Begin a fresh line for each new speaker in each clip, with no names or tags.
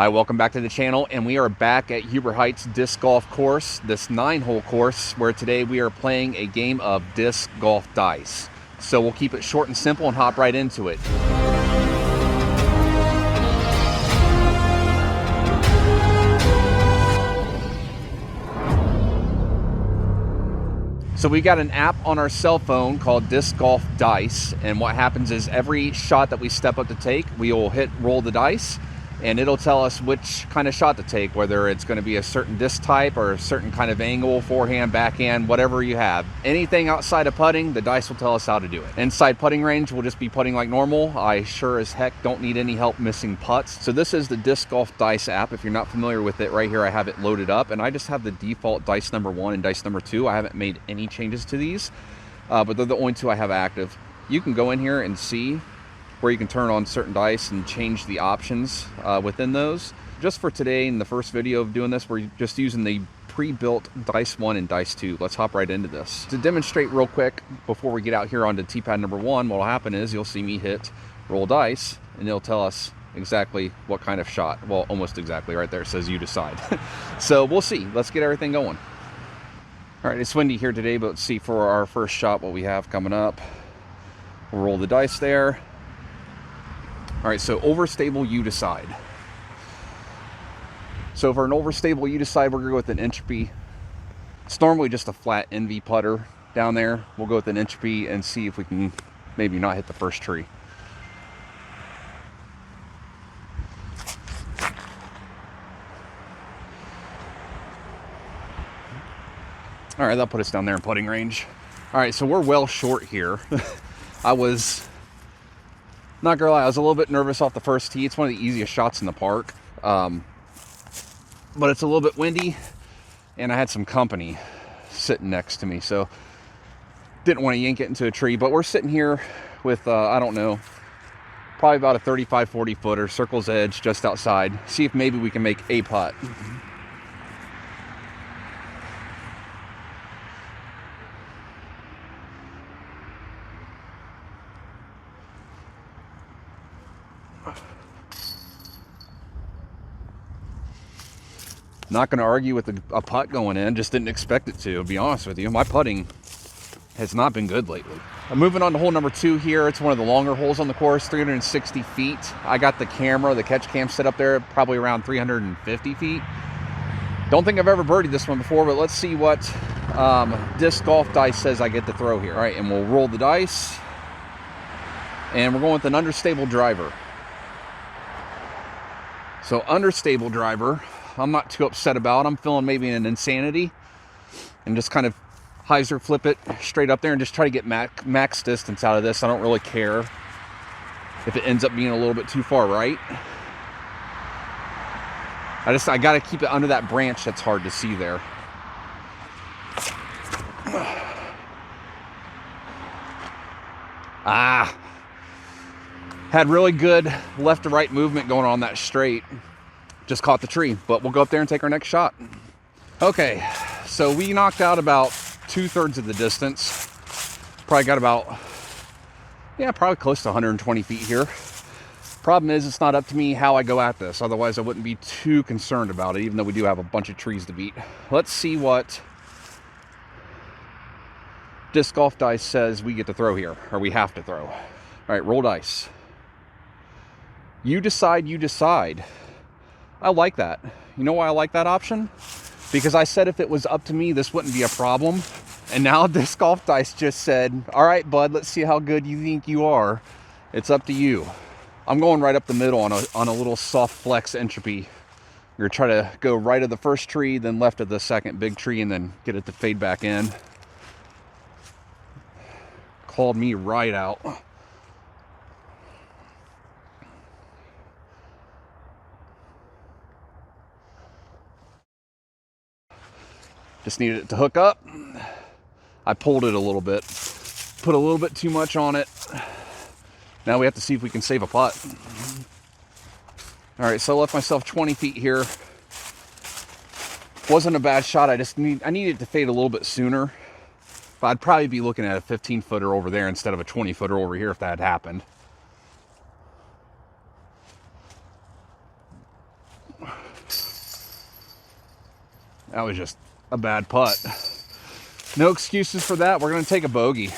Hi, welcome back to the channel, and we are back at Huber Heights Disc Golf Course, this 9-hole course, where today we are playing a game of disc golf dice. So we'll keep it short and simple and hop right into it. So we got an app on our cell phone called Disc Golf Dice, and what happens is every shot that we step up to take, we will hit roll the dice, and it'll tell us which kind of shot to take, whether it's going to be a certain disc type or a certain kind of angle, forehand, backhand, whatever you have. Anything outside of putting, the dice will tell us how to do it. Inside putting range, we'll just be putting like normal. I sure as heck don't need any help missing putts. So this is the Disc Golf Dice app. If you're not familiar with it, right here I have it loaded up, and I just have the default dice number 1 and dice number 2. I haven't made any changes to these, but they're the only two I have active. You can go in here and see where you can turn on certain dice and change the options within those. Just for today, in the first video of doing this, we're just using the pre-built dice 1 and dice 2. Let's hop right into this. To demonstrate real quick, before we get out here onto T-pad number 1, what will happen is you'll see me hit roll dice, and it'll tell us exactly what kind of shot. Well, almost exactly. Right there it says you decide. So we'll see. Let's get everything going. All right, it's windy here today, but let's see for our first shot what we have coming up. We'll roll the dice there. All right, so overstable, you decide. So for an overstable, you decide, we're going to go with an entropy. It's normally just a flat NV putter down there. We'll go with an entropy and see if we can maybe not hit the first tree. All right, that'll put us down there in putting range. All right, so we're well short here. I was, not gonna lie, I was a little bit nervous off the first tee. It's one of the easiest shots in the park. But it's a little bit windy, and I had some company sitting next to me, so didn't want to yank it into a tree. But we're sitting here with, I don't know, probably about a 35-40 footer, circle's edge just outside. See if maybe we can make a putt. Not going to argue with a putt going in. Just didn't expect it to be honest with you. My putting has not been good lately. I'm moving on to hole number 2 here. It's one of the longer holes on the course, 360 feet. I got the camera, the catch cam set up there probably around 350 feet. Don't think I've ever birdied this one before, but let's see what Disc Golf Dice says I get to throw here. All right, and we'll roll the dice. And we're going with an understable driver. So understable driver, I'm not too upset about. I'm feeling maybe an insanity, and just kind of Hyzer flip it straight up there and just try to get max distance out of this. I don't really care if it ends up being a little bit too far right. I got to keep it under that branch that's hard to see there. Had really good left to right movement going on that straight. Just caught the tree, but we'll go up there and take our next shot. Okay, so we knocked out about 2/3 of the distance. Probably got about, yeah, probably close to 120 feet here. Problem is, it's not up to me how I go at this. Otherwise, I wouldn't be too concerned about it, even though we do have a bunch of trees to beat. Let's see what Disc Golf Dice says we get to throw here, or we have to throw. All right, roll dice. You decide, you decide. I like that. You know why I like that option? Because I said if it was up to me, this wouldn't be a problem. And now Disc Golf Dice just said, all right, bud, let's see how good you think you are. It's up to you. I'm going right up the middle on a little soft flex entropy. You're going to try to go right of the first tree, then left of the second big tree, and then get it to fade back in. Called me right out. Just needed it to hook up. I pulled it a little bit. Put a little bit too much on it. Now we have to see if we can save a putt. All right, so I left myself 20 feet here. Wasn't a bad shot. I needed to fade a little bit sooner. But I'd probably be looking at a 15-footer over there instead of a 20-footer over here if that had happened. That was just a bad putt. No excuses for that. We're going to take a bogey.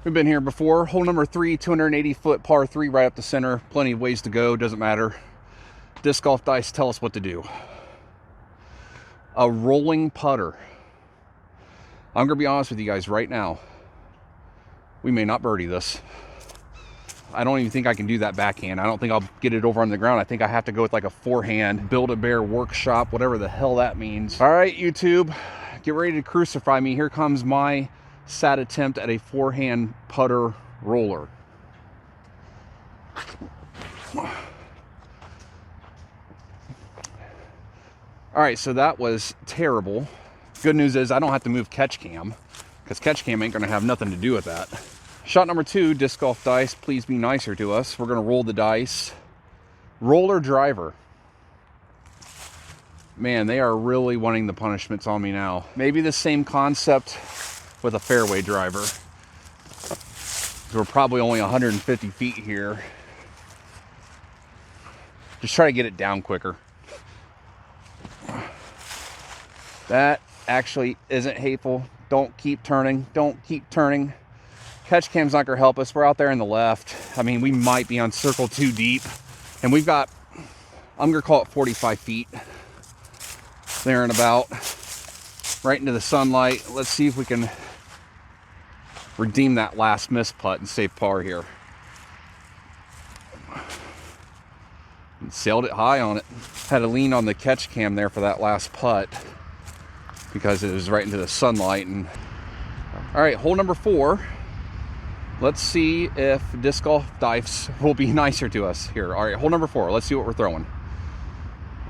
We've been here before. Hole number 3, 280-foot par 3 right up the center. Plenty of ways to go. Doesn't matter. Disc golf dice tell us what to do. A rolling putter. I'm going to be honest with you guys right now. We may not birdie this. I don't even think I can do that backhand. I don't think I'll get it over on the ground. I think I have to go with like a forehand, Build-A-Bear workshop, whatever the hell that means. All right, YouTube, get ready to crucify me. Here comes my sad attempt at a forehand putter roller. All right, so that was terrible. Good news is I don't have to move catch cam, because catch cam ain't gonna have nothing to do with that. Shot number 2, disc golf dice, please be nicer to us. We're gonna roll the dice. Roller driver. Man, they are really wanting the punishments on me now. Maybe the same concept with a fairway driver. We're probably only 150 feet here. Just try to get it down quicker. That actually isn't hateful. Don't keep turning. Don't keep turning. Catch cam's not gonna help us. We're out there in the left. I mean, we might be on circle 2 deep. And we've got, I'm gonna call it 45 feet. There and about. Right into the sunlight. Let's see if we can redeem that last miss putt and save par here. And sailed it high on it. Had to lean on the catch cam there for that last putt because it was right into the sunlight. And all right, hole number 4. Let's see if disc golf dice will be nicer to us here. All right, hole number 4. Let's see what we're throwing.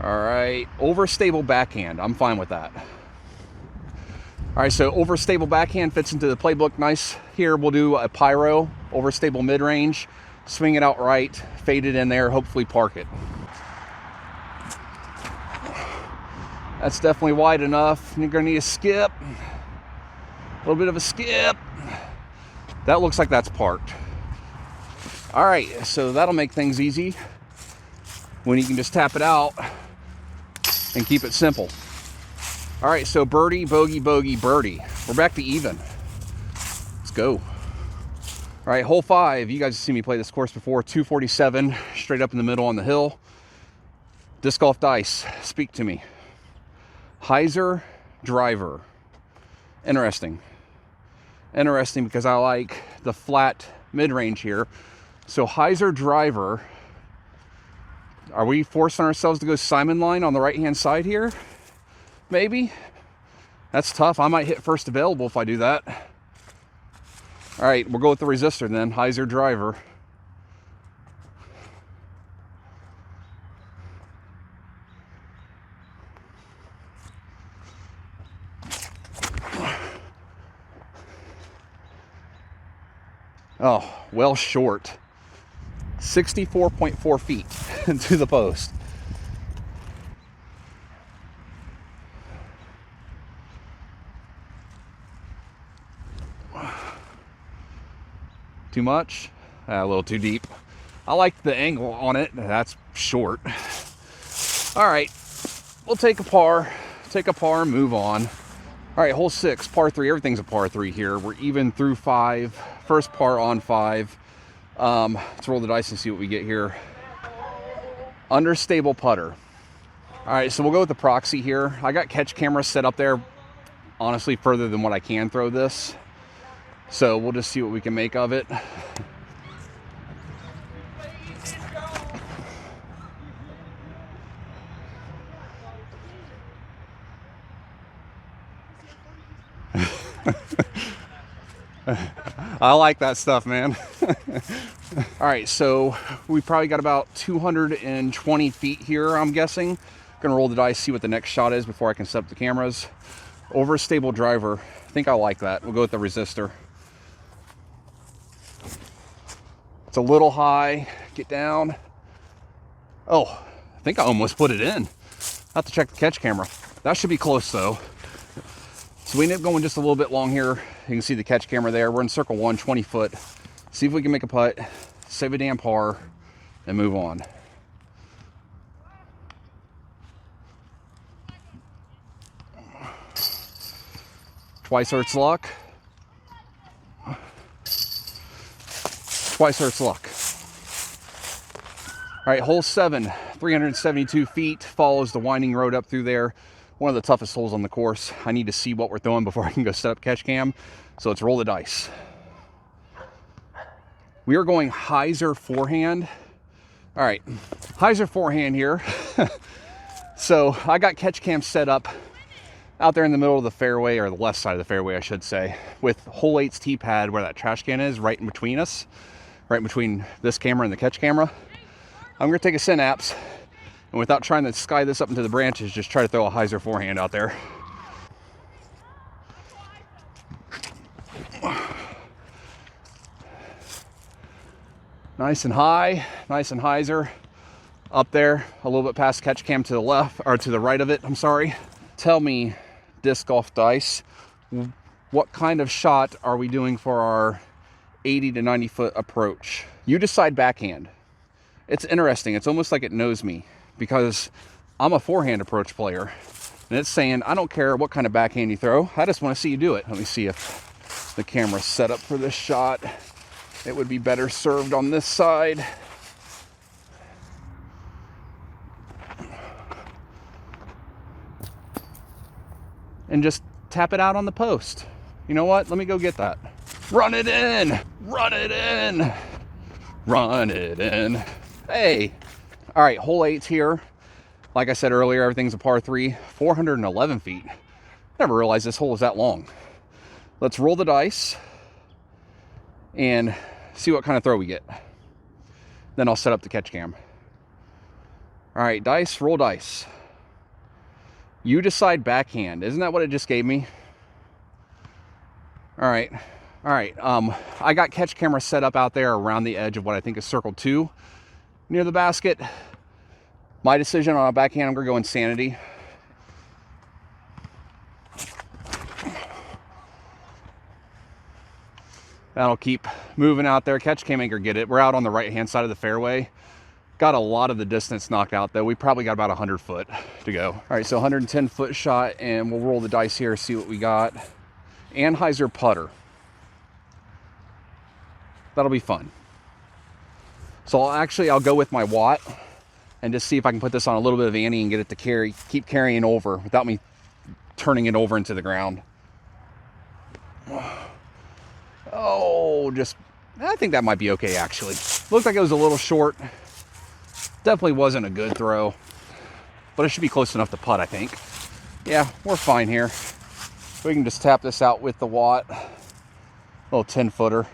All right, overstable backhand. I'm fine with that. All right, so overstable backhand fits into the playbook nice. Here we'll do a pyro, overstable mid-range, swing it out right, fade it in there, hopefully park it. That's definitely wide enough. You're gonna need a skip. A little bit of a skip. That looks like that's parked. All right, so that'll make things easy when you can just tap it out and keep it simple. All right, so birdie, bogey, bogey, birdie. We're back to even. Let's go. All right, hole 5. You guys have seen me play this course before. 247, straight up in the middle on the hill. Disc golf dice, speak to me. Hyzer driver. Interesting. Interesting because I like the flat mid-range here. So Hyzer driver. Are we forcing ourselves to go Simon line on the right-hand side here? Maybe. That's tough. I might hit first available if I do that. All right, we'll go with the resistor then. Hyzer driver. Oh, well short. 64.4 feet to the post. Too much? A little too deep. I like the angle on it. That's short. All right, we'll take a par and move on. All right, hole 6, par 3. Everything's a par 3 here. We're even through 5. First par on 5. Let's roll the dice and see what we get here. Understable putter. All right, so we'll go with the proxy here. I got catch camera set up there, honestly, further than what I can throw this. So we'll just see what we can make of it. I like that stuff, man. All right, so we probably got about 220 feet here, I'm guessing. Gonna roll the dice, see what the next shot is before I can set up the cameras. Overstable driver. I think I like that. We'll go with the resistor. It's a little high. Get down. Oh, I think I almost put it in. I'll have to check the catch camera. That should be close though. So we end up going just a little bit long here. You can see the catch camera there. We're in circle 1, 20 foot. See if we can make a putt, save a damn par, and move on. Twice Earth's luck. Twice Earth's luck. All right, hole 7, 372 feet, follows the winding road up through there. One of the toughest holes on the course. I need to see what we're throwing before I can go set up catch cam. So let's roll the dice. We are going Hyzer forehand. All right, Hyzer forehand here. So I got catch cam set up out there in the middle of the fairway, or the left side of the fairway, I should say, with hole 8's tee pad where that trash can is, right in between us, right between this camera and the catch camera. I'm gonna take a synapse, and without trying to sky this up into the branches, just try to throw a Hyzer forehand out there. Nice and high, nice and Hyzer. Up there, a little bit past catch cam to the left, or to the right of it, I'm sorry. Tell me, disc golf dice, what kind of shot are we doing for our 80 to 90 foot approach? You decide backhand. It's interesting, it's almost like it knows me, because I'm a forehand approach player, and it's saying, I don't care what kind of backhand you throw, I just want to see you do it. Let me see if the camera's set up for this shot. It would be better served on this side. And just tap it out on the post. You know what? Let me go get that. Run it in! Run it in! Run it in. Hey! All right, hole 8's here. Like I said earlier, everything's a par 3, 411 feet. Never realized this hole was that long. Let's roll the dice and see what kind of throw we get. Then I'll set up the catch cam. All right, dice, roll dice. You decide backhand. Isn't that what it just gave me? All right. I got catch camera set up out there around the edge of what I think is circle 2 near the basket. My decision on a backhand, I'm gonna go Insanity. That'll keep moving out there. Catch cam ain't gonna get it. We're out on the right-hand side of the fairway. Got a lot of the distance knocked out though. We probably got about 100 foot to go. All right, so 110 foot shot, and we'll roll the dice here, see what we got. Anhyzer putter. That'll be fun. So I'll go with my watt and just see if I can put this on a little bit of ante and get it to keep carrying over without me turning it over into the ground. Oh, I think that might be okay actually. Looked like it was a little short. Definitely wasn't a good throw, but it should be close enough to putt, I think. Yeah, we're fine here. We can just tap this out with the watt. Little 10-footer.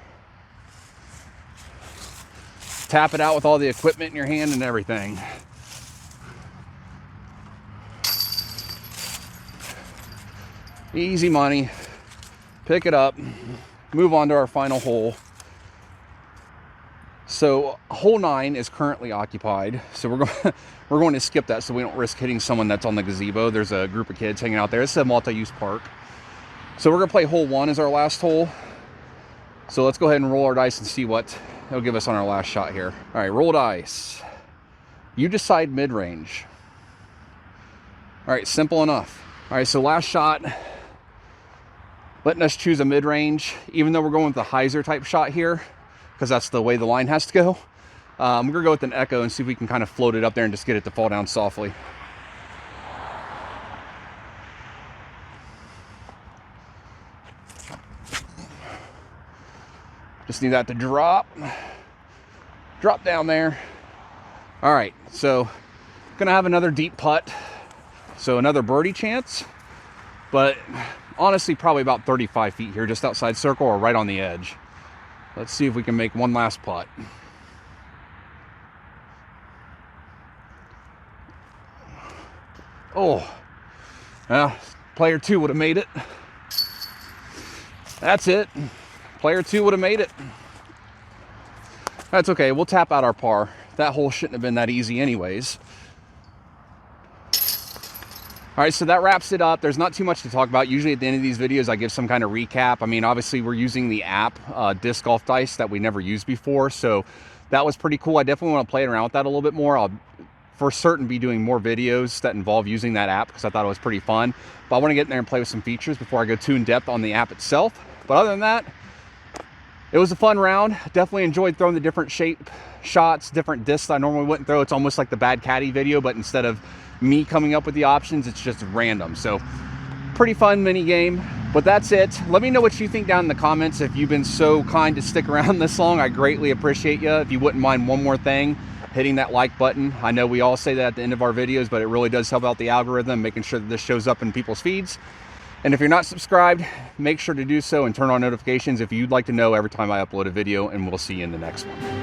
Tap it out with all the equipment in your hand and everything. Easy money. Pick it up. Move on to our final hole. So hole 9 is currently occupied. So we're going to skip that so we don't risk hitting someone that's on the gazebo. There's a group of kids hanging out there. It's a multi-use park. So we're gonna play hole 1 as our last hole. So let's go ahead and roll our dice and see what it'll give us on our last shot here. All right, roll dice. You decide mid-range. All right, simple enough. All right, so last shot, letting us choose a mid-range, even though we're going with the Hyzer type shot here, because that's the way the line has to go. We're gonna go with an echo and see if we can kind of float it up there and just get it to fall down softly. Just need that to drop down there. All right, so gonna have another deep putt. So another birdie chance, but honestly, probably about 35 feet here, just outside circle or right on the edge. Let's see if we can make one last putt. Oh, well, player 2 would have made it. That's it. Player 2 would have made it. That's okay, we'll tap out our par. That hole shouldn't have been that easy anyways. All right, so that wraps it up. There's not too much to talk about. Usually at the end of these videos, I give some kind of recap. I mean, obviously we're using the app, Disc Golf Dice, that we never used before. So that was pretty cool. I definitely want to play around with that a little bit more. I'll for certain be doing more videos that involve using that app because I thought it was pretty fun. But I want to get in there and play with some features before I go too in depth on the app itself. But other than that, it was a fun round. Definitely enjoyed throwing the different shape shots, different discs I normally wouldn't throw. It's almost like the Bad Caddy video, but instead of me coming up with the options, it's just random. So pretty fun mini game. But that's it. Let me know what you think down in the comments. If you've been so kind to stick around this long, I greatly appreciate you. If you wouldn't mind one more thing, hitting that like button. I know we all say that at the end of our videos, but it really does help out the algorithm, making sure that this shows up in people's feeds. And if you're not subscribed, make sure to do so and turn on notifications if you'd like to know every time I upload a video, and we'll see you in the next one.